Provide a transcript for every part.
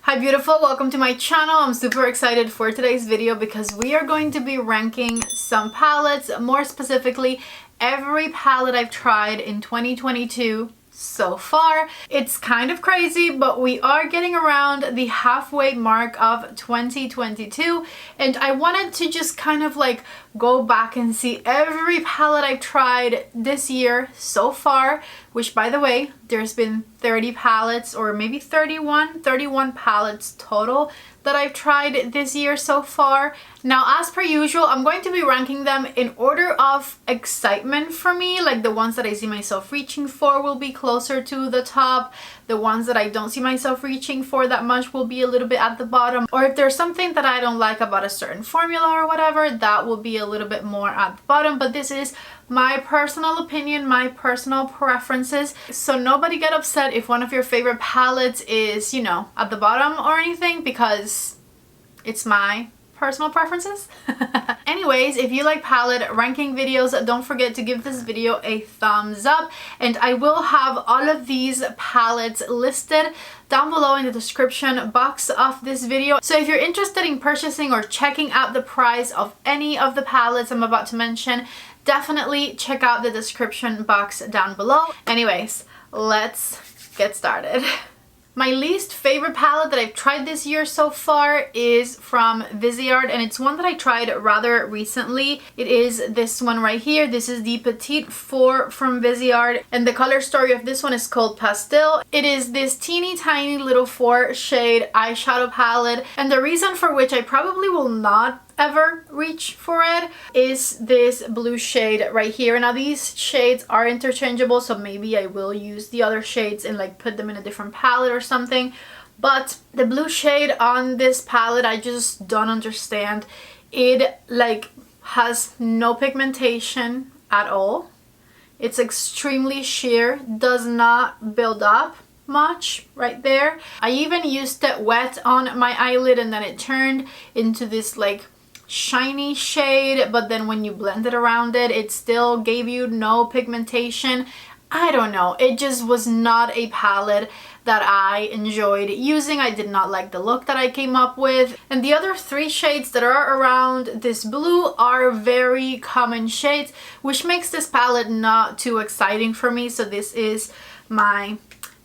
Hi beautiful, welcome to my channel. I'm super excited for today's video because we are going to be ranking some palettes, more specifically every palette I've tried in 2022 so far. It's kind of crazy, but we are getting around the halfway mark of 2022 and I wanted to just kind of like go back and see every palette I've tried this year so far, which by the way, there's been 30 palettes or maybe 31 palettes total that I've tried this year so far. Now, as per usual, I'm going to be ranking them in order of excitement for me. Like the ones that I see myself reaching for will be closer to the top. The ones that I don't see myself reaching for that much will be a little bit at the bottom. Or if there's something that I don't like about a certain formula or whatever, that will be a little bit more at the bottom. But this is my personal opinion, my personal preferences. So nobody get upset if one of your favorite palettes is, you know, at the bottom or anything, because it's my personal preferences. Anyways, if you like palette ranking videos, don't forget to give this video a thumbs up, and I will have all of these palettes listed down below in the description box of this video. So if you're interested in purchasing or checking out the price of any of the palettes I'm about to mention, definitely check out the description box down below. Anyways, let's get started. My least favorite palette that I've tried this year so far is from Viseart, and it's one that I tried rather recently. It is this one right here. This is the Petite 4 from Viseart, and the color story of this one is called Pastel. It is this teeny tiny little 4 shade eyeshadow palette, and the reason for which I probably will not ever reach for it is this blue shade right here. Now these shades are interchangeable, so maybe I will use the other shades and like put them in a different palette or something, but the blue shade on this palette, I just don't understand. It like has no pigmentation at all. It's extremely sheer, does not build up much right there. I even used it wet on my eyelid and then it turned into this like shiny shade, but then when you blend it around it, it still gave you no pigmentation. I don't know, it just was not a palette that I enjoyed using. I did not like the look that I came up with, and the other 3 shades that are around this blue are very common shades, which makes this palette not too exciting for me. So this is my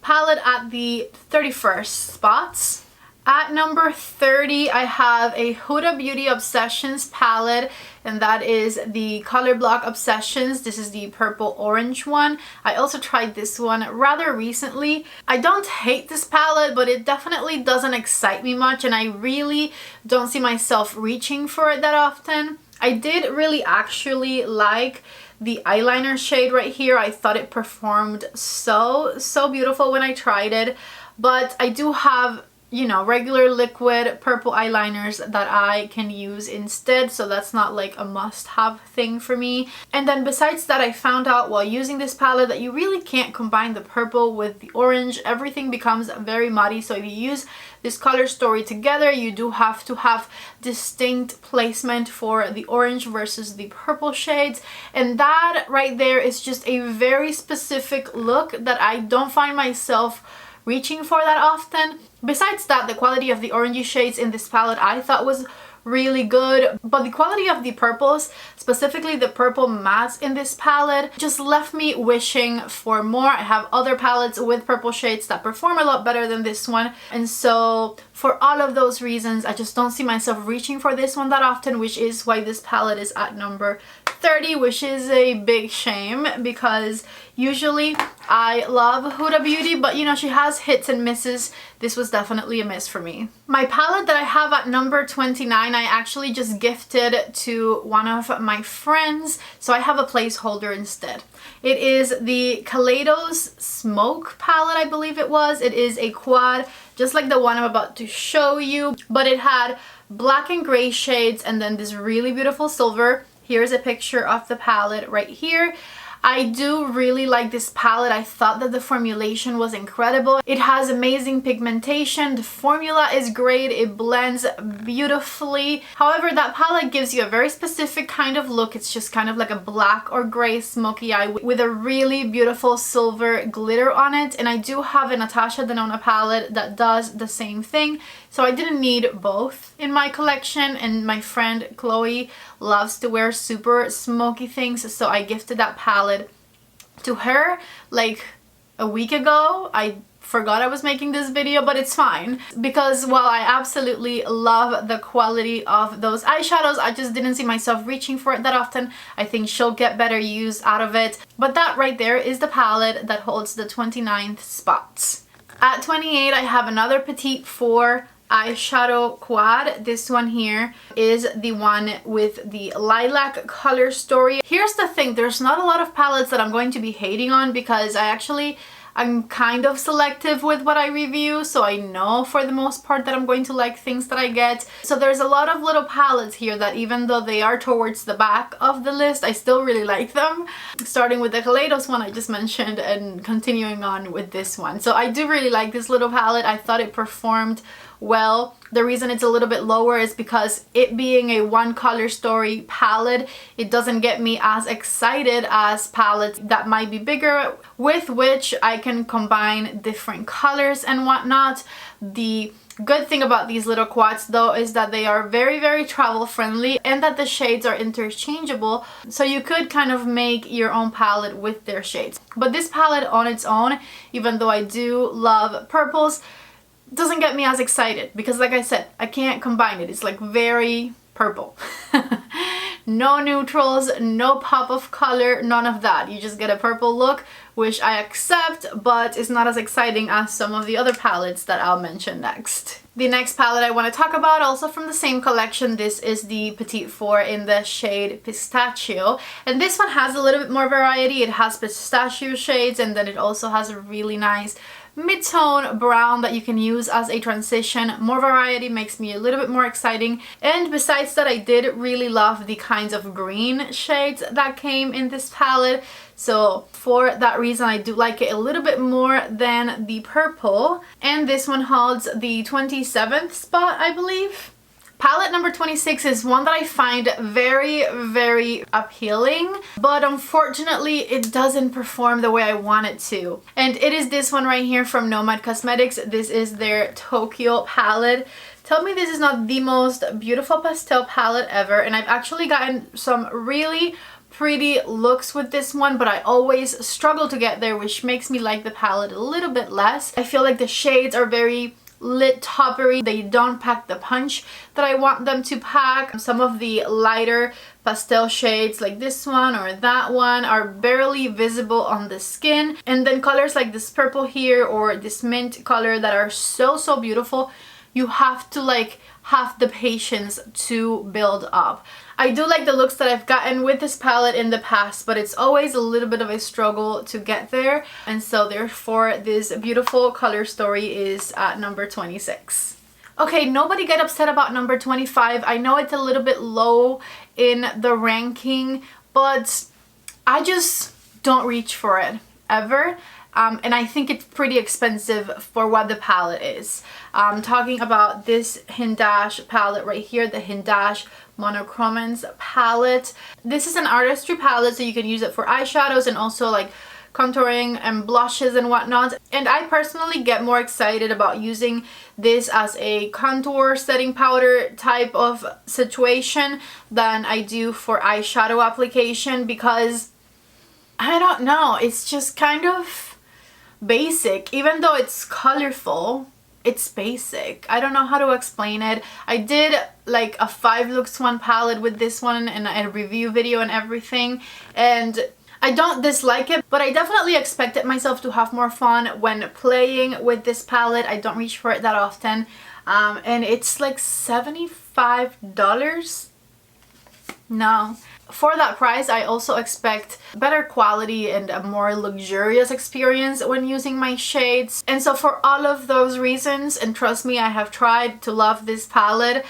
palette at the 31st spots. At number 30, I have a Huda Beauty Obsessions palette, and that is the Color Block Obsessions. This is the purple orange one. I also tried this one rather recently. I don't hate this palette, but it definitely doesn't excite me much, and I really don't see myself reaching for it that often. I did really actually like the eyeliner shade right here. I thought it performed so beautiful when I tried it, but I do have, you know, regular liquid purple eyeliners that I can use instead, so that's not like a must-have thing for me. And then besides that, I found out while using this palette that you really can't combine the purple with the orange. Everything becomes very muddy, so if you use this color story together, you do have to have distinct placement for the orange versus the purple shades, and that right there is just a very specific look that I don't find myself reaching for that often. Besides that, the quality of the orangey shades in this palette I thought was really good, but the quality of the purples, specifically the purple mattes in this palette, just left me wishing for more. I have other palettes with purple shades that perform a lot better than this one, and so for all of those reasons, I just don't see myself reaching for this one that often, which is why this palette is at number 30, which is a big shame because usually I love Huda Beauty, but you know, she has hits and misses. This was definitely a miss for me. My palette that I have at number 29, I actually just gifted to one of my friends, so I have a placeholder instead. It is the Kalados Smoke palette, I believe it was. It is a quad, just like the one I'm about to show you, but it had black and gray shades and then this really beautiful silver. Here's a picture of the palette right here. I do really like this palette. I thought that the formulation was incredible. It has amazing pigmentation. The formula is great. It blends beautifully. However, that palette gives you a very specific kind of look. It's just kind of like a black or gray smoky eye with a really beautiful silver glitter on it. And I do have a Natasha Denona palette that does the same thing. So I didn't need both in my collection, and my friend Chloe loves to wear super smoky things, so I gifted that palette to her like a week ago. I forgot I was making this video, but it's fine, because while I absolutely love the quality of those eyeshadows, I just didn't see myself reaching for it that often. I think she'll get better use out of it. But that right there is the palette that holds the 29th spot. At 28, I have another Petite 4 eyeshadow quad. This one here is the one with the lilac color story. Here's the thing, there's not a lot of palettes that I'm going to be hating on, because I'm kind of selective with what I review, so I know for the most part that I'm going to like things that I get. So there's a lot of little palettes here that, even though they are towards the back of the list, I still really like them. Starting with the Kalados one I just mentioned and continuing on with this one. So I do really like this little palette. I thought it performed well. The reason it's a little bit lower is because it being a one color story palette, it doesn't get me as excited as palettes that might be bigger, with which I can combine different colors and whatnot. The good thing about these little quads though is that they are very, very travel friendly, and that the shades are interchangeable, so you could kind of make your own palette with their shades. But this palette on its own, even though I do love purples, doesn't get me as excited, because like I said, I can't combine it. It's like very purple. No neutrals, no pop of color, none of that. You just get a purple look, which I accept, but it's not as exciting as some of the other palettes that I'll mention next. The next palette I want to talk about, also from the same collection, this is the Petite 4 in the shade Pistachio. And this one has a little bit more variety. It has pistachio shades, and then it also has a really nice mid-tone brown that you can use as a transition. More variety makes me a little bit more exciting. And besides that, I did really love the kinds of green shades that came in this palette. So for that reason, I do like it a little bit more than the purple. And this one holds the 27th spot, I believe. Palette number 26 is one that I find very, very appealing, but unfortunately it doesn't perform the way I want it to. And it is this one right here from Nomad Cosmetics. This is their Tokyo palette. Tell me this is not the most beautiful pastel palette ever, and I've actually gotten some really pretty looks with this one, but I always struggle to get there, which makes me like the palette a little bit less. I feel like the shades are very lit toppery. They don't pack the punch that I want them to pack. Some of the lighter pastel shades like this one or that one are barely visible on the skin, and then colors like this purple here or this mint color that are so beautiful, you have to like have the patience to build up. I do like the looks that I've gotten with this palette in the past, but it's always a little bit of a struggle to get there, and so therefore this beautiful color story is at number 26. Okay, nobody get upset about number 25. I know it's a little bit low in the ranking, but I just don't reach for it ever. And I think it's pretty expensive for what the palette is. I'm talking about this Hindash palette right here, the Hindash Monochromance palette. This is an artistry palette, so you can use it for eyeshadows and also like contouring and blushes and whatnot. And I personally get more excited about using this as a contour setting powder type of situation than I do for eyeshadow application, because I don't know, it's just kind of basic. Even though it's colorful, it's basic. I don't know how to explain it. I did like a 5 looks 1 palette with this one and a review video and everything, and I don't dislike it, but I definitely expected myself to have more fun when playing with this palette. I don't reach for it that often, and it's like $75. No. For that price, I also expect better quality and a more luxurious experience when using my shades. And so for all of those reasons, and trust me, I have tried to love this palette,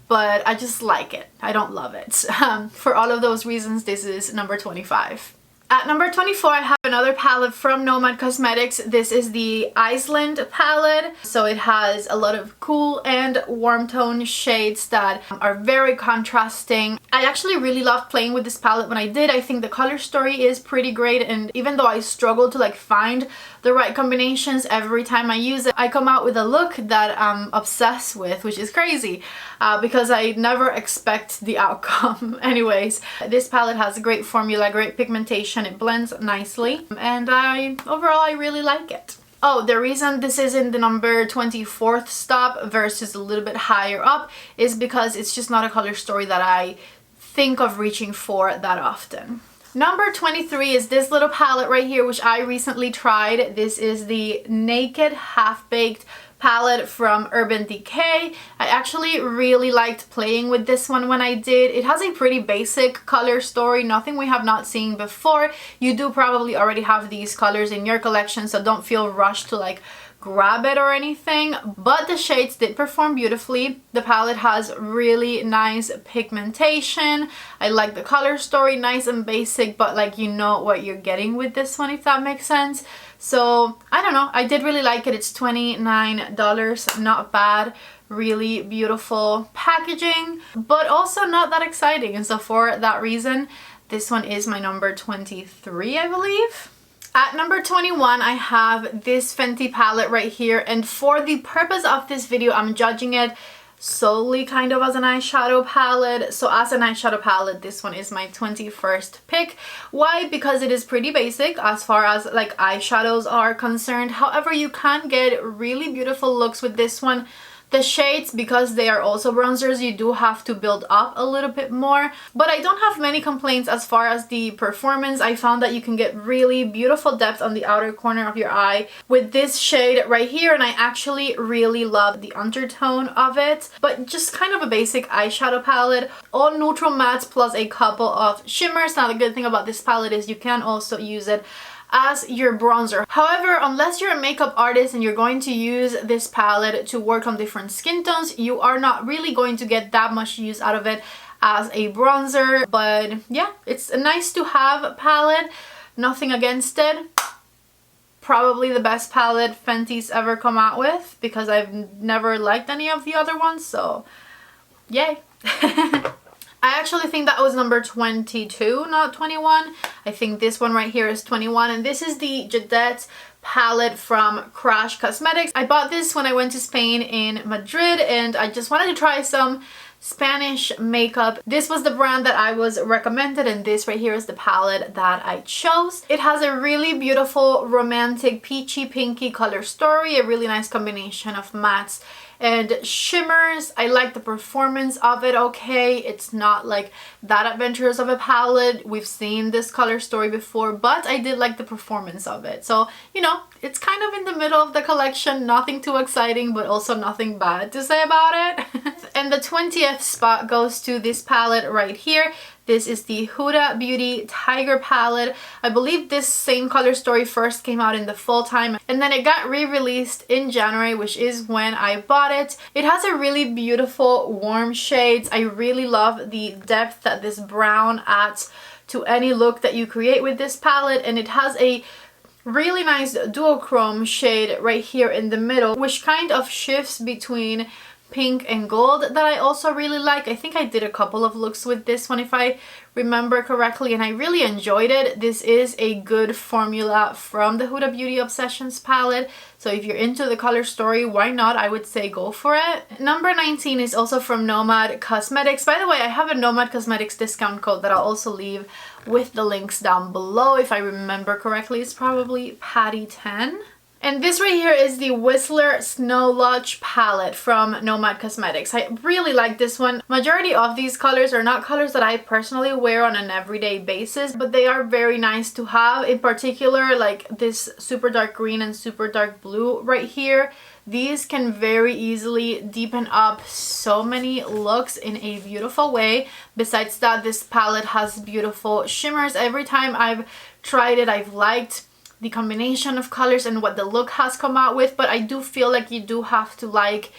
but I just like it. I don't love it. For all of those reasons, this is number 25. At number 24, I have another palette from Nomad Cosmetics. This is the Iceland Palette. So it has a lot of cool and warm tone shades that are very contrasting. I actually really loved playing with this palette when I did. I think the color story is pretty great, and even though I struggle to like find the right combinations every time I use it, I come out with a look that I'm obsessed with, which is crazy because I never expect the outcome. Anyways, this palette has a great formula, great pigmentation, it blends nicely, and overall I really like it. Oh, the reason this is in the number 24th stop versus a little bit higher up is because it's just not a color story that I think of reaching for that often. Number 23 is this little palette right here, which I recently tried. This is the Naked Half-Baked palette from Urban Decay. I actually really liked playing with this one when I did. It has a pretty basic color story, nothing we have not seen before. You do probably already have these colors in your collection, so don't feel rushed to like grab it or anything, but the shades did perform beautifully. The palette has really nice pigmentation. I like the color story, nice and basic, but like you know what you're getting with this one, if that makes sense. So I don't know, I did really like it. It's $29, not bad. Really beautiful packaging, but also not that exciting, and so for that reason this one is my number 23, I believe. At number 21, I have this Fenty palette right here, and for the purpose of this video, I'm judging it solely kind of as an eyeshadow palette. So as an eyeshadow palette, this one is my 21st pick. Why? Because it is pretty basic as far as like eyeshadows are concerned. However, you can get really beautiful looks with this one. The shades, because they are also bronzers, you do have to build up a little bit more, but I don't have many complaints as far as the performance. I found that you can get really beautiful depth on the outer corner of your eye with this shade right here, and I actually really love the undertone of it. But just kind of a basic eyeshadow palette, all neutral mattes plus a couple of shimmers. Now the good thing about this palette is you can also use it as your bronzer. However, unless you're a makeup artist and you're going to use this palette to work on different skin tones, you are not really going to get that much use out of it as a bronzer. But yeah, it's a nice to have palette, nothing against it. Probably the best palette Fenty's ever come out with, because I've never liked any of the other ones, so yay. I actually think that was number 22, not 21. I think this one right here is 21, and this is the Gidettes palette from Crash Cosmetics. I bought this when I went to Spain in Madrid, and I just wanted to try some Spanish makeup. This was the brand that I was recommended, and this right here is the palette that I chose. It has a really beautiful romantic peachy pinky color story, a really nice combination of mattes and shimmers. I like the performance of it. Okay, it's not like that adventurous of a palette. We've seen this color story before, but I did like the performance of it. So, you know, it's kind of in the middle of the collection. Nothing too exciting, but also nothing bad to say about it. And the 20th spot goes to this palette right here. This is the Huda Beauty Tiger palette. I believe this same color story first came out in the fall time, and then it got re-released in January, which is when I bought it. It has a really beautiful warm shades. I really love the depth that this brown adds to any look that you create with this palette, and it has a really nice duochrome shade right here in the middle, which kind of shifts between pink and gold that I also really like. I think I did a couple of looks with this one if I remember correctly, and I really enjoyed it. This is a good formula from the Huda Beauty Obsessions palette, so if you're into the color story, why not? I would say go for it. Number 19 is also from Nomad Cosmetics. By the way, I have a Nomad Cosmetics discount code that I'll also leave with the links down below. If I remember correctly, it's probably Patty10. And this right here is the Whistler Snow Lodge palette from Nomad Cosmetics. I really like this one. Majority of these colors are not colors that I personally wear on an everyday basis, but they are very nice to have. In particular, like this super dark green and super dark blue right here. These can very easily deepen up so many looks in a beautiful way. Besides that, this palette has beautiful shimmers. Every time I've tried it, I've liked the combination of colors and what the look has come out with, but I do feel like you do have to like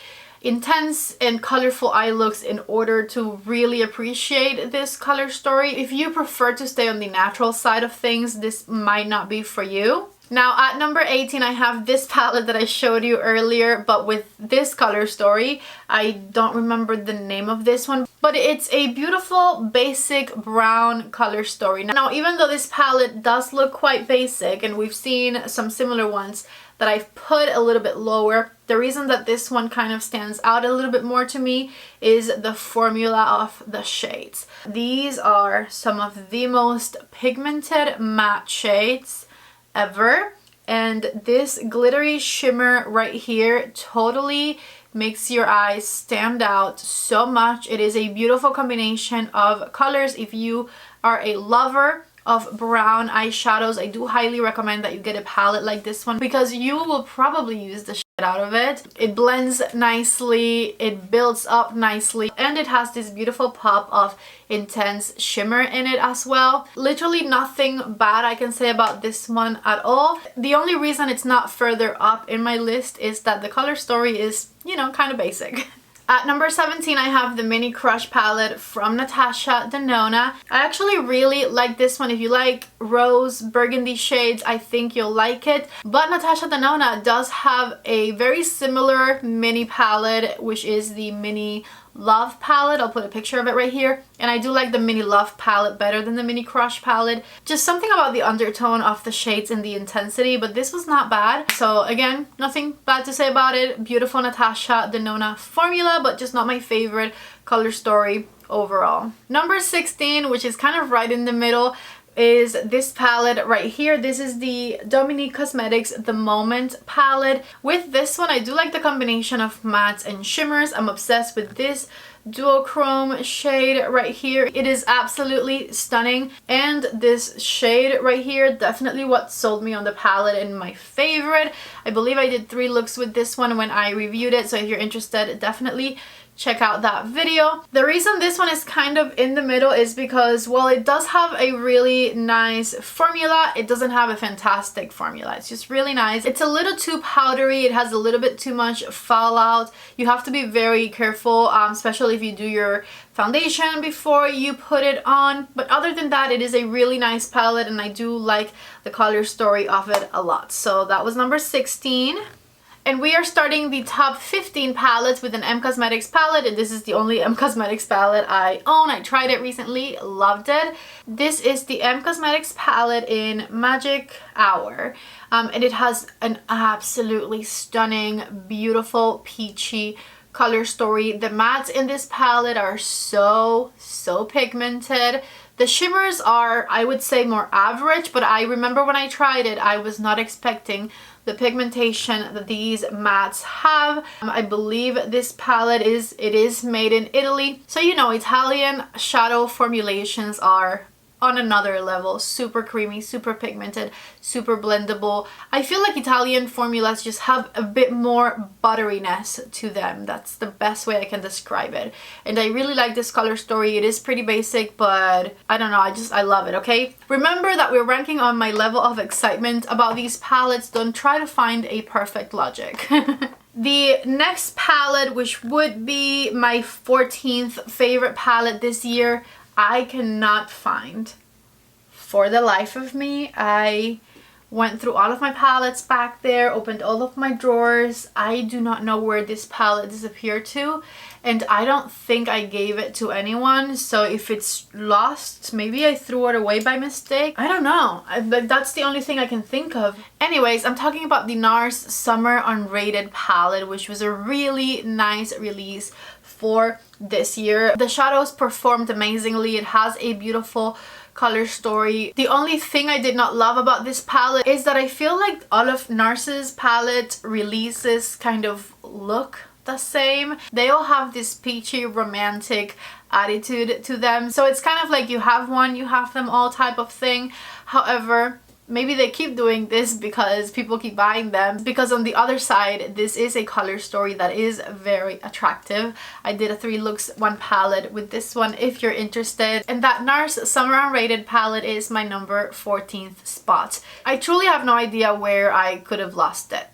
intense and colorful eye looks in order to really appreciate this color story. If you prefer to stay on the natural side of things, this might not be for you. Now at number 18, I have this palette that I showed you earlier, but with this color story. I don't remember the name of this one, but it's a beautiful basic brown color story. Now even though this palette does look quite basic, and we've seen some similar ones that I've put a little bit lower, the reason that this one kind of stands out a little bit more to me is the formula of the shades. These are some of the most pigmented matte shades ever, and this glittery shimmer right here totally makes your eyes stand out so much. It is a beautiful combination of colors. If you are a lover of brown eyeshadows, I do highly recommend that you get a palette like this one, because you will probably use the shit out of it. It blends nicely, it builds up nicely, and it has this beautiful pop of intense shimmer in it as well. Literally nothing bad I can say about this one at all. The only reason it's not further up in my list is that the color story is, you know, kind of basic. At number 17, I have the Mini Crush palette from Natasha Denona. I actually really like this one. If you like rose burgundy shades, I think you'll like it. But Natasha Denona does have a very similar mini palette, which is the Mini Love palette. I'll put a picture of it right here. And I do like the Mini Love palette better than the Mini Crush palette. Just something about the undertone of the shades and the intensity, but this was not bad. So again, nothing bad to say about it. Beautiful Natasha Denona formula, but just not my favorite color story overall. Number 16, which is kind of right in the middle, is this palette right here. This is the Dominique Cosmetics The Moment palette. With this one, I do like the combination of mattes and shimmers. I'm obsessed with this duochrome shade right here. It is absolutely stunning, and this shade right here, definitely what sold me on the palette and my favorite. I believe I did 3 looks with this one when I reviewed it, so if you're interested, definitely check out that video. The reason this one is kind of in the middle is because while it does have a really nice formula, it doesn't have a fantastic formula. It's just really nice. It's a little too powdery. It has a little bit too much fallout. You have to be very careful, especially if you do your foundation before you put it on. But other than that, it is a really nice palette, and I do like the color story of it a lot. So that was number 16. And we are starting the top 15 palettes with an M Cosmetics palette, and this is the only M Cosmetics palette I own. I tried it recently, loved it. This is the M Cosmetics palette in Magic Hour, and it has an absolutely stunning, beautiful, peachy color story. The mattes in this palette are so pigmented. The shimmers are, I would say, more average, but I remember when I tried it, I was not expecting the pigmentation that these mattes have. I believe this palette is made in Italy. So you know, Italian shadow formulations are on another level. Super creamy, super pigmented, super blendable. I feel like Italian formulas just have a bit more butteriness to them. That's the best way I can describe it. And I really like this color story. It is pretty basic, but I don't know, I love it, okay? Remember that we're ranking on my level of excitement about these palettes. Don't try to find a perfect logic. The next palette, which would be my 14th favorite palette this year, I cannot find for the life of me. I went through all of my palettes back there, opened all of my drawers. I do not know where this palette disappeared to, and I don't think I gave it to anyone. So if it's lost, maybe I threw it away by mistake. I don't know. That's the only thing I can think of. Anyways, I'm talking about the Nars Summer Unrated palette, which was a really nice release for this year. The shadows performed amazingly. It has a beautiful color story. The only thing I did not love about this palette is that I feel like all of Nars's palette releases kind of look the same. They all have this peachy romantic attitude to them, so it's kind of like you have one, you have them all type of thing. However, maybe they keep doing this because people keep buying them, because on the other side, this is a color story that is very attractive. I did a 3 looks 1 palette with this one if you're interested, and that Nars Summer Unrated palette is my number 14th spot. I truly have no idea where I could have lost it.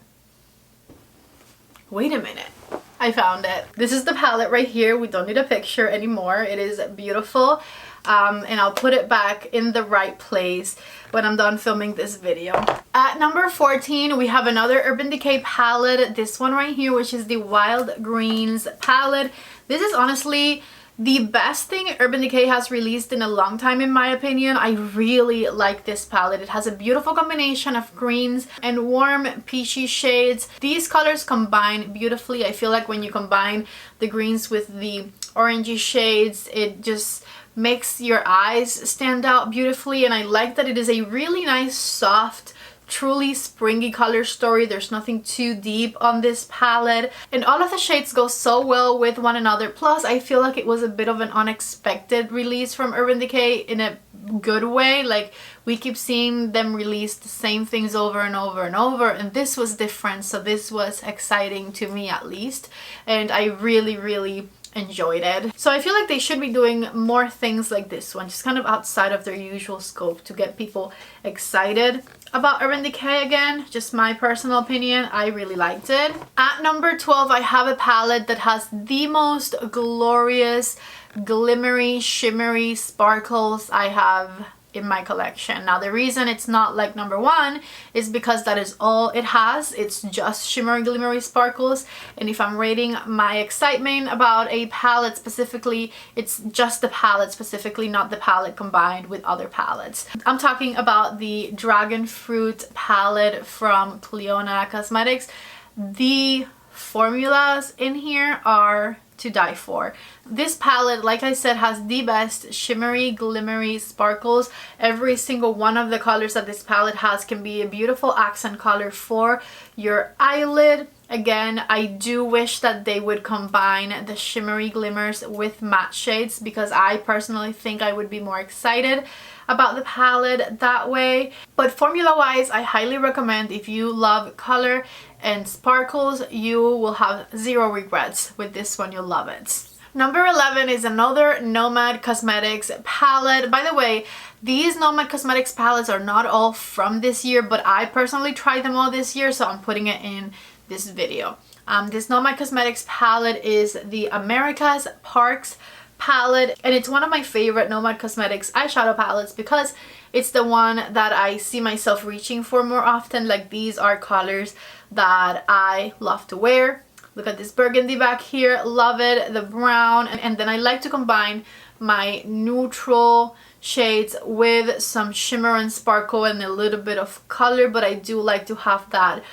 Wait a minute. I found it. This is the palette right here. We don't need a picture anymore. It is beautiful. And I'll put it back in the right place when I'm done filming this video. At number 14, we have another Urban Decay palette. This one right here, which is the Wild Greens palette. This is honestly the best thing Urban Decay has released in a long time, in my opinion. I really like this palette. It has a beautiful combination of greens and warm peachy shades. These colors combine beautifully. I feel like when you combine the greens with the orangey shades, it just makes your eyes stand out beautifully. And I like that it is a really nice, soft, truly springy color story. There's nothing too deep on this palette, and all of the shades go so well with one another. Plus, I feel like it was a bit of an unexpected release from Urban Decay in a good way. Like, we keep seeing them release the same things over and over and over, and this was different, so this was exciting to me at least, and I really enjoyed it. So I feel like they should be doing more things like this one, just kind of outside of their usual scope, to get people excited about Urban Decay again. Just my personal opinion. I really liked it. At number 12, I have a palette that has the most glorious, glimmery, shimmery sparkles I have in my collection. Now, the reason it's not like number 1 is because that is all it has. It's just shimmery, glimmery sparkles, and if I'm rating my excitement about a palette specifically, it's just the palette specifically, not the palette combined with other palettes. I'm talking about the Dragon Fruit palette from Nomad Cosmetics. The formulas in here are to die for. This palette, like I said, has the best shimmery, glimmery sparkles. Every single one of the colors that this palette has can be a beautiful accent color for your eyelid. Again, I do wish that they would combine the shimmery glimmers with matte shades, because I personally think I would be more excited about the palette that way. But formula wise, I highly recommend. If you love color and sparkles, you will have zero regrets with this one. You'll love it. Number 11 is another Nomad Cosmetics palette. By the way, these Nomad Cosmetics palettes are not all from this year, but I personally tried them all this year, so I'm putting it in this video. This Nomad Cosmetics palette is the America's Parks palette, and it's one of my favorite Nomad Cosmetics eyeshadow palettes because it's the one that I see myself reaching for more often. Like, these are colors that I love to wear. Look at this burgundy back here, love it, the brown, and then I like to combine my neutral shades with some shimmer and sparkle and a little bit of color, but I do like to have that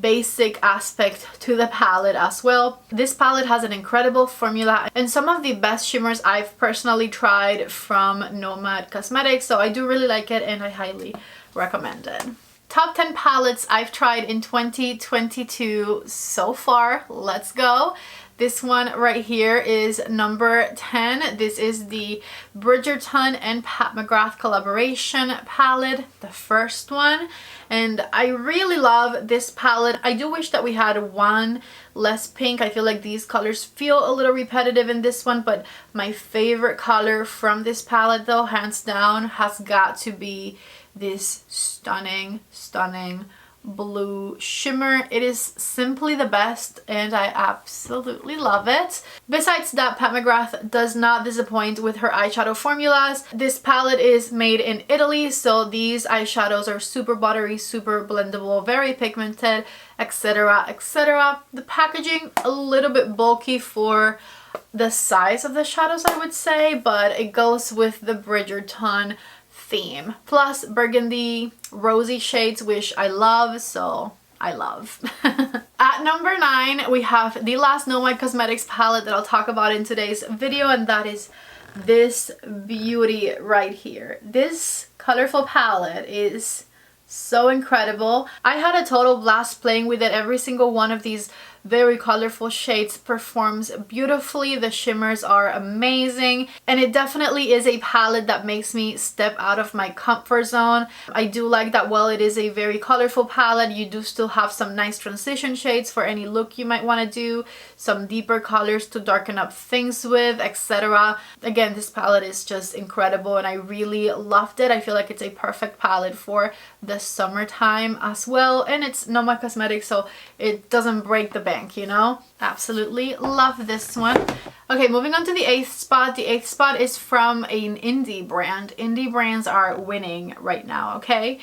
basic aspect to the palette as well. This palette has an incredible formula and some of the best shimmers I've personally tried from Nomad Cosmetics, so I do really like it and I highly recommend it. Top 10 palettes I've tried in 2022 so far. Let's go. This one right here is number 10. This is the Bridgerton and Mcgrath collaboration palette, the first one. And I really love this palette. I do wish that we had one less pink. I feel like these colors feel a little repetitive in this one, but my favorite color from this palette, though, hands down, has got to be this stunning blue shimmer. It is simply the best and I absolutely love it. Besides that, Mcgrath does not disappoint with her eyeshadow formulas. This palette is made in Italy, so these eyeshadows are super buttery, super blendable, very pigmented, etc, etc. The packaging a little bit bulky for the size of the shadows, I would say, but it goes with the Bridgerton theme. Plus burgundy rosy shades, which I love, so I love. At number 9, we have the last Nomad Cosmetics palette that I'll talk about in today's video, and that is this beauty right here. This colorful palette is so incredible. I had a total blast playing with it. Every single one of these very colorful shades performs beautifully. The shimmers are amazing, and it definitely is a palette that makes me step out of my comfort zone. I do like that while it is a very colorful palette, you do still have some nice transition shades for any look you might want to do, some deeper colors to darken up things with, etc. Again, this palette is just incredible and I really loved it. I feel like it's a perfect palette for the summertime as well, and it's Nomad Cosmetics, so it doesn't break the bank. bank, you know? Absolutely love this one. Okay, moving on to the 8th spot. The 8th spot is from an indie brand. Indie brands are winning right now, okay?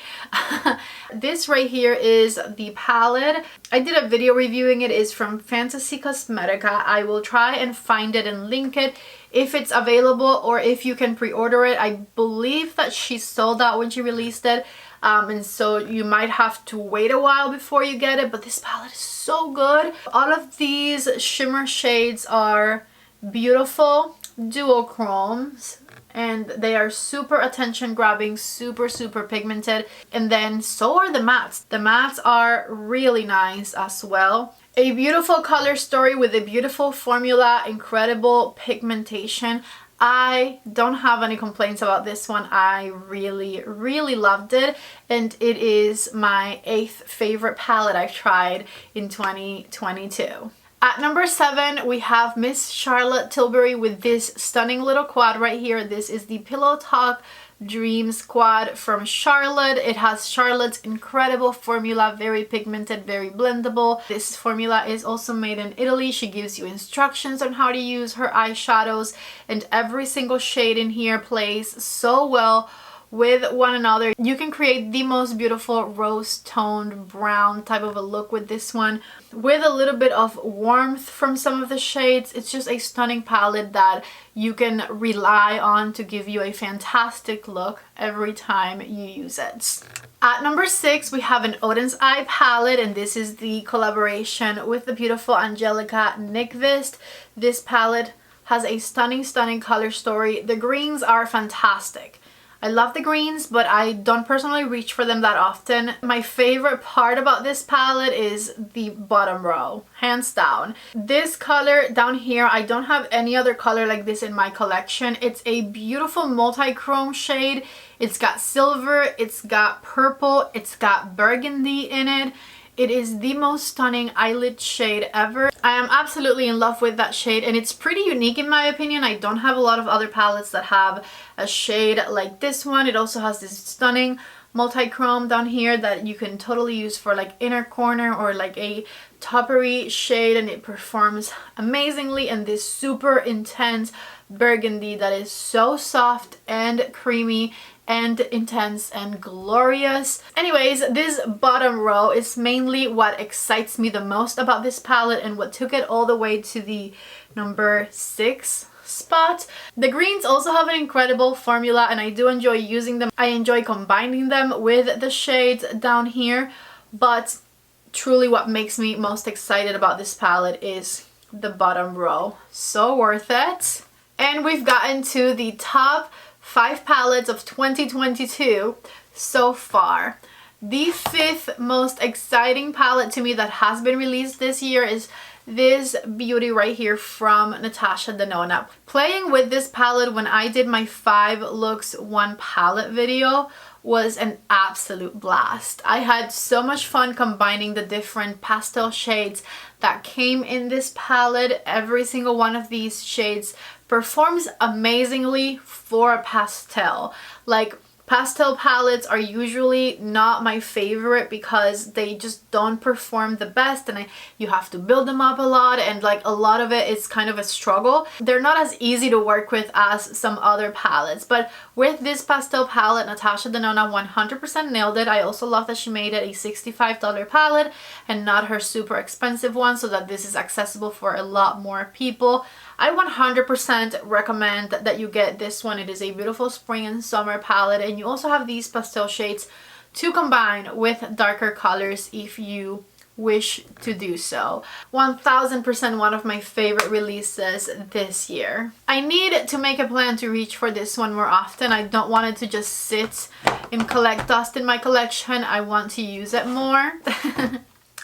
This right here is the palette. I did a video reviewing it. It's from Fenty Cosmetica. I will try and find it and link it if it's available or if you can pre-order it. I believe that she sold out when she released it. And so you might have to wait a while before you get it, but this palette is so good. All of these shimmer shades are beautiful duochromes and they are super attention grabbing, super pigmented, and then so are the mattes. The mattes are really nice as well. A beautiful color story with a beautiful formula, incredible pigmentation. I don't have any complaints about this one. I really loved it, and it is my 8th favorite palette I've tried in 2022. At number 7, we have Miss Charlotte Tilbury with this stunning little quad right here. This is the Pillow Talk Dreams quad from Charlotte. It has Charlotte's incredible formula, very pigmented, very blendable. This formula is also made in Italy. She gives you instructions on how to use her eyeshadows, and every single shade in here plays so well with one another. You can create the most beautiful rose toned brown type of a look with this one, with a little bit of warmth from some of the shades. It's just a stunning palette that you can rely on to give you a fantastic look every time you use it. At number 6, we have an Odin's Eye palette, and this is the collaboration with the beautiful Angelica Nyqvist. This palette has a stunning color story. The greens are fantastic. I love the greens, but I don't personally reach for them that often. My favorite part about this palette is the bottom row, hands down. This color down here, I don't have any other color like this in my collection. It's a beautiful multi-chrome shade. It's got silver, it's got purple, it's got burgundy in it. It is the most stunning eyelid shade ever. I am absolutely in love with that shade, and it's pretty unique in my opinion. I don't have a lot of other palettes that have a shade like this one. It also has this stunning multi-chrome down here that you can totally use for like inner corner or like a toppery shade, and it performs amazingly. And this super intense burgundy that is so soft and creamy and intense and glorious. Anyways, this bottom row is mainly what excites me the most about this palette and what took it all the way to the number 6 spot. The greens also have an incredible formula, and I do enjoy using them. I enjoy combining them with the shades down here, but truly what makes me most excited about this palette is the bottom row. So worth it. And we've gotten to the top 5 palettes of 2022 so far. The 5th most exciting palette to me that has been released this year is this beauty right here from Natasha Denona. Playing with this palette when I did my 5 looks 1 palette video was an absolute blast. I had so much fun combining the different pastel shades that came in this palette. Every single one of these shades performs amazingly for a pastel. Like, pastel palettes are usually not my favorite because they just don't perform the best, and you have to build them up a lot, and like a lot of it is kind of a struggle. They're not as easy to work with as some other palettes, but with this pastel palette, Natasha Denona 100% nailed it. I also love that she made it a $65 palette and not her super expensive one, so that this is accessible for a lot more people. I 100% recommend that you get this one. It is a beautiful spring and summer palette, and you also have these pastel shades to combine with darker colors if you wish to do so. 1000% one of my favorite releases this year. I need to make a plan to reach for this one more often. I don't want it to just sit and collect dust in my collection. I want to use it more.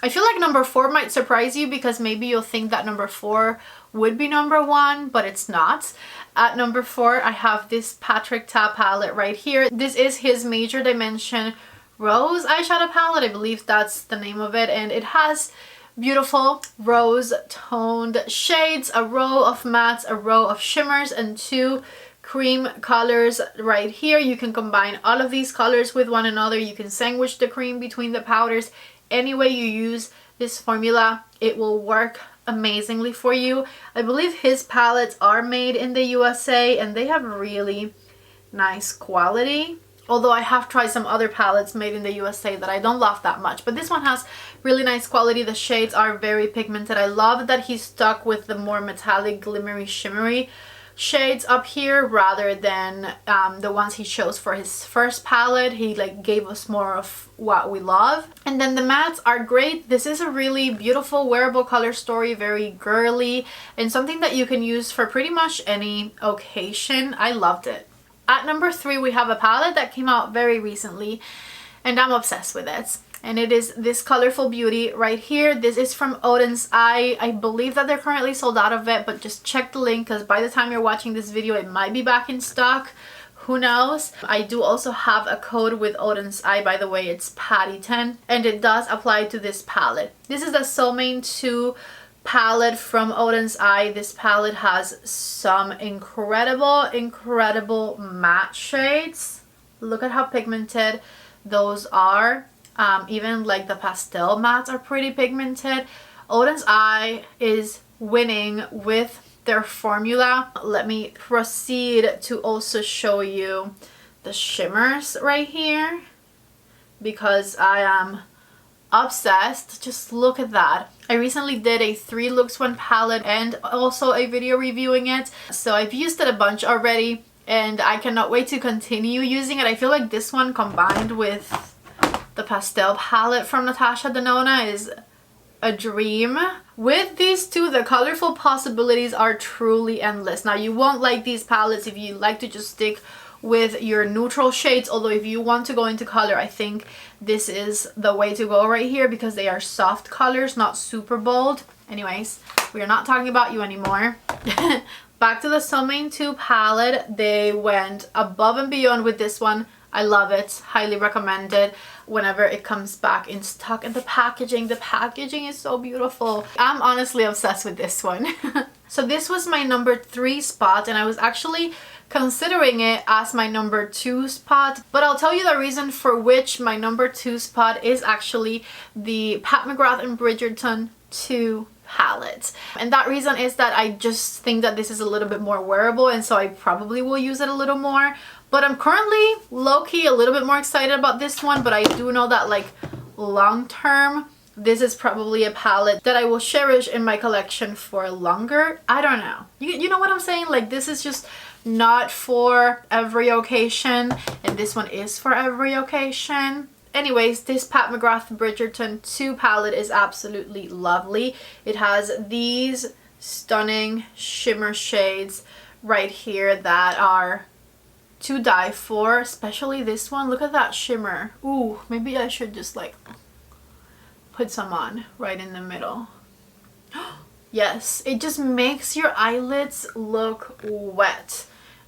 I feel like number 4 might surprise you because maybe you'll think that number 4 would be number 1, but it's not. At number 4, I have this Patrick Ta palette right here. This is his Major Dimension Rose eyeshadow palette. I believe that's the name of it, and it has beautiful rose toned shades, a row of mattes, a row of shimmers, and 2 cream colors right here. You can combine all of these colors with one another. You can sandwich the cream between the powders. Any way you use this formula it will work amazingly for you. I believe his palettes are made in the USA and they have really nice quality. Although I have tried some other palettes made in the USA that I don't love that much. But this one has really nice quality. The shades are very pigmented. I love that he stuck with the more metallic, glimmery, shimmery shades up here rather than the ones he chose for his first palette. He like gave us more of what we love. And then the mattes are great. This is a really beautiful wearable color story, very girly, and something that you can use for pretty much any occasion. I loved it. At number 3, we have a palette that came out very recently and I'm obsessed with it. And it is this colorful beauty right here. This is from Oden's Eye. I believe that they're currently sold out of it, but just check the link because by the time you're watching this video, it might be back in stock. Who knows? I do also have a code with Oden's Eye, by the way. It's Petite, and it does apply to this palette. This is the Soulmane 2 palette from Oden's Eye. This palette has some incredible matte shades. Look at how pigmented those are. Even like the pastel mattes are pretty pigmented. Oden's Eye is winning with their formula. Let me proceed to also show you the shimmers right here because I am obsessed. Just look at that. I recently did a 3 looks 1 palette and also a video reviewing it, so I've used it a bunch already and I cannot wait to continue using it. I feel like this one combined with the pastel palette from Natasha Denona is a dream. With these two, the colorful possibilities are truly endless. Now, you won't like these palettes if you like to just stick with your neutral shades, although if you want to go into color, I think this is the way to go right here because they are soft colors, not super bold. Anyways, we are not talking about you anymore. Back to the Soulmane 2 palette. They went above and beyond with this one. I love it. Highly recommend it whenever it comes back in stock. And the packaging is so beautiful. I'm honestly obsessed with this one. So this was my number 3 spot and I was actually considering it as my number 2 spot, but I'll tell you the reason for which my number 2 spot is actually the Pat McGrath and Bridgerton 2 palette. And that reason is that I just think that this is a little bit more wearable and so I probably will use it a little more. But I'm currently low-key a little bit more excited about this one, but I do know that like long term, this is probably a palette that I will cherish in my collection for longer. I don't know. You know what I'm saying? Like this is just not for every occasion and this one is for every occasion. Anyways, this Pat McGrath Bridgerton 2 palette is absolutely lovely. It has these stunning shimmer shades right here that are to die for, especially this one. Look at that shimmer. Ooh, maybe I should just like put some on right in the middle. Yes, it just makes your eyelids look wet.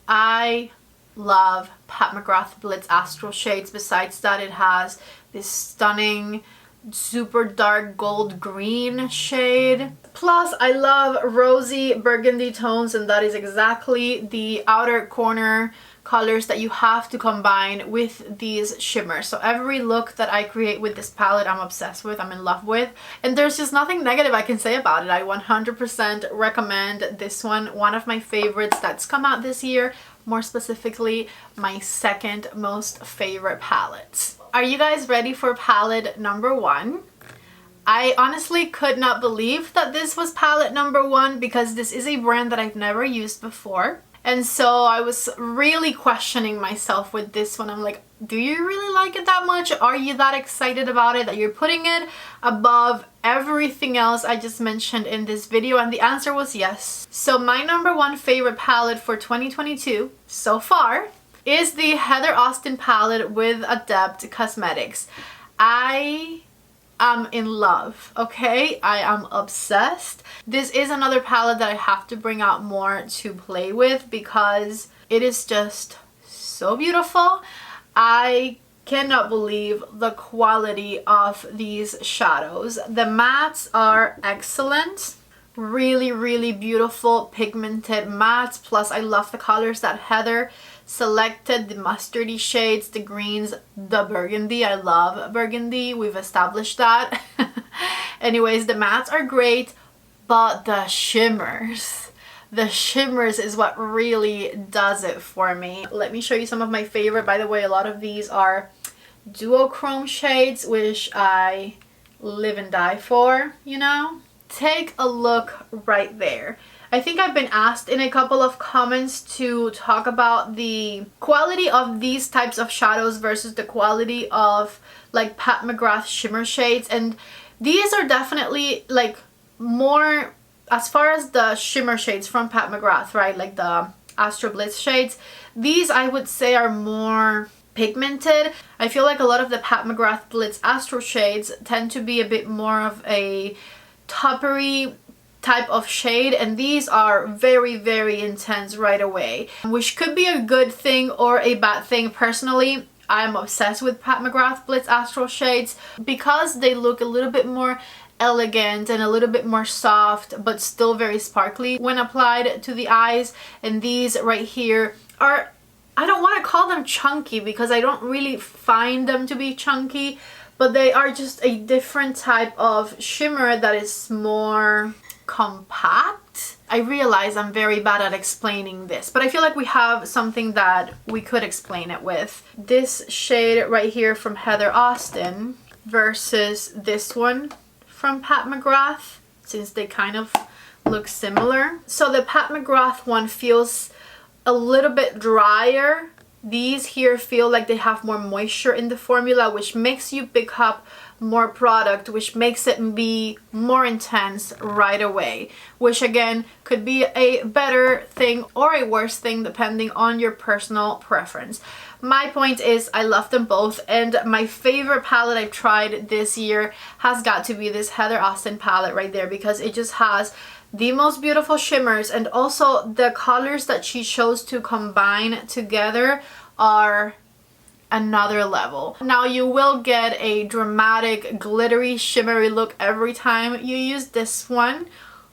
I love Pat McGrath Blitz Astral shades. Besides that, it has this stunning super dark gold green shade. Plus, I love rosy burgundy tones, and that is exactly the outer corner colors that you have to combine with these shimmers. So every look that I create with this palette, I'm obsessed with, I'm in love with, and there's just nothing negative I can say about it. I 100% recommend this one of my favorites that's come out this year, more specifically my second most favorite palette. Are you guys ready for palette number 1? I honestly could not believe that this was palette number 1 because this is a brand that I've never used before. And so I was really questioning myself with this one. I'm like, do you really like it that much? Are you that excited about it that you're putting it above everything else I just mentioned in this video? And the answer was yes. So my number 1 favorite palette for 2022 so far is the Heather Austin palette with Adept Cosmetics. I am in love, okay? I am obsessed. This is another palette that I have to bring out more to play with because it is just so beautiful. I cannot believe the quality of these shadows. The mattes are excellent. really beautiful pigmented mattes. Plus I love the colors that Heather selected, the mustardy shades, the greens, the burgundy. I love burgundy, we've established that. Anyways, the mattes are great, but the shimmers is what really does it for me. Let me show you some of my favorite. By the way, a lot of these are duochrome shades, which I live and die for, you know. Take a look right there. I think I've been asked in a couple of comments to talk about the quality of these types of shadows versus the quality of like Pat McGrath shimmer shades, and these are definitely like more, as far as the shimmer shades from Pat McGrath, right, like the Astro Blitz shades, these I would say are more pigmented. I feel like a lot of the Pat McGrath Blitz Astro shades tend to be a bit more of a toppery type of shade, and these are very intense right away, which could be a good thing or a bad thing. Personally, I'm obsessed with Pat McGrath Blitz Astral shades because they look a little bit more elegant and a little bit more soft, but still very sparkly when applied to the eyes. And these right here are, I don't want to call them chunky because I don't really find them to be chunky, but they are just a different type of shimmer that is more compact. I realize I'm very bad at explaining this, but I feel like we have something that we could explain it with. This shade right here from Heather Austin versus this one from Pat McGrath, since they kind of look similar. So the Pat McGrath one feels a little bit drier. These here feel like they have more moisture in the formula, which makes you pick up more product, which makes it be more intense right away, which again could be a better thing or a worse thing depending on your personal preference. My point is I love them both, and my favorite palette I've tried this year has got to be this Heather Austin palette right there, because it just has the most beautiful shimmers, and also the colors that she chose to combine together are another level. Now you will get a dramatic glittery shimmery look every time you use this one,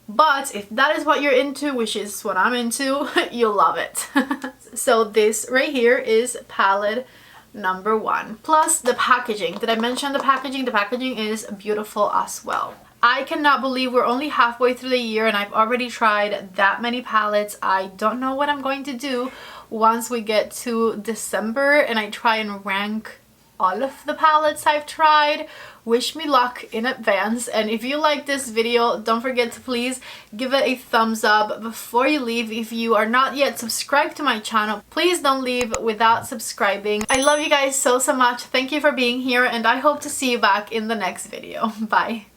but if that is what you're into, which is what I'm into, you'll love it. So this right here is palette number 1. Plus the packaging. Did I mention the packaging? The packaging is beautiful as well. I cannot believe we're only halfway through the year and I've already tried that many palettes. I don't know what I'm going to do once we get to December and I try and rank all of the palettes I've tried. Wish me luck in advance, and if you like this video, don't forget to please give it a thumbs up. Before you leave, if you are not yet subscribed to my channel, please don't leave without subscribing. I love you guys so much. Thank you for being here, and I hope to see you back in the next video. Bye.